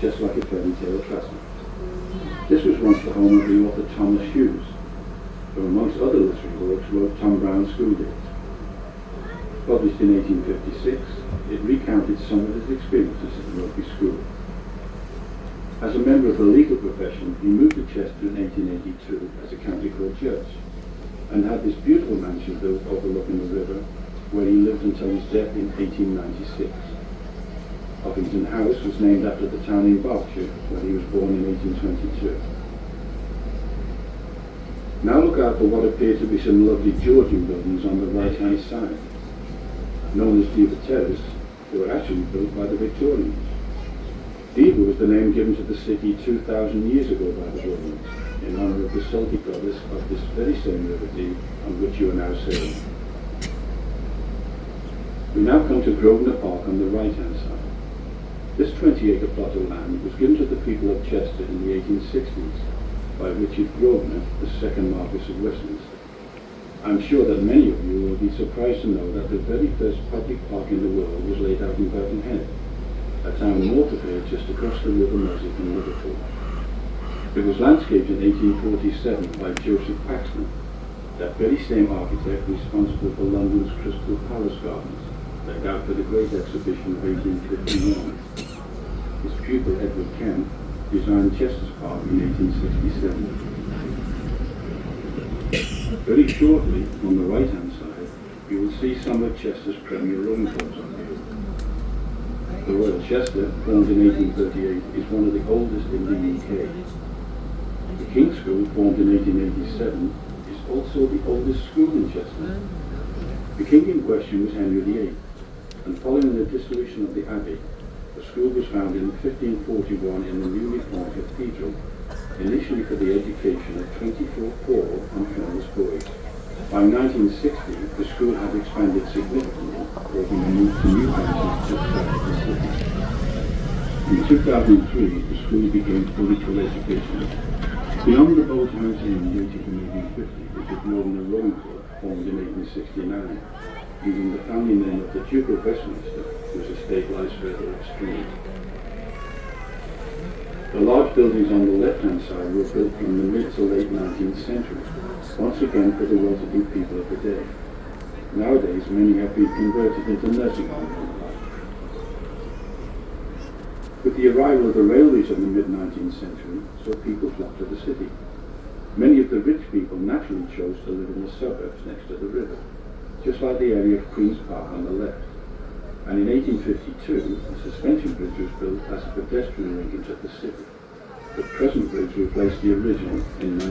just like a fairy tale castle. This was once the home of the author Thomas Hughes, who amongst other literary works wrote Tom Brown's School Days. Published in 1856, it recounted some of his experiences at the Rugby School. As a member of the legal profession, he moved to Chester in 1882 as a county court judge, and had this beautiful mansion built overlooking the river, where he lived until his death in 1896. Uffington House was named after the town in Berkshire, where he was born in 1822. Now look out for what appear to be some lovely Georgian buildings on the right-hand side. Known as Diva Terrace, they were actually built by the Victorians. Diva was the name given to the city 2,000 years ago by the Romans, in honour of the salty goddess of this very same river Dee on which you are now sailing. We now come to Grosvenor Park on the right-hand side. This 20-acre plot of land was given to the people of Chester in the 1860s by Richard Grosvenor, the second Marquess of Westminster. I'm sure that many of you will be surprised to know that the very first public park in the world was laid out in Birkenhead, a town north of here just across the River Mersey from Liverpool. It was landscaped in 1847 by Joseph Paxton, that very same architect responsible for London's Crystal Palace Gardens, laid out for the Great Exhibition of 1851. His pupil Edward Kemp designed Chester's Park in 1867. Very shortly, on the right-hand side, you will see some of Chester's premier rowing clubs on view. The Royal Chester, formed in 1838, is one of the oldest in the UK. The King's School, formed in 1887, is also the oldest school in Chester. The king in question was Henry VIII, and following the dissolution of the Abbey, the school was founded in 1541 in the newly formed cathedral, initially for the education of 24 poor and friendless boys. By 1960, the school had expanded significantly, opening to new branches just south of the city. In 2003, the school became fully co-educational. Beyond the Boathouse Inn, dating from 1850, is the Grosvenor Rowing Club, formed in 1869, using the family name of the Duke of Westminster, whose estate lies further upstream. The large buildings on the left-hand side were built from the mid to late 19th century, once again for the well-to-do people of the day. Nowadays, many have been converted into nursing homes and the like. With the arrival of the railways in the mid-19th century, so people flocked to the city. Many of the rich people naturally chose to live in the suburbs next to the river, just like the area of Queen's Park on the left. And in 1852, a suspension bridge was built as a pedestrian link into the city. The present bridge replaced the original in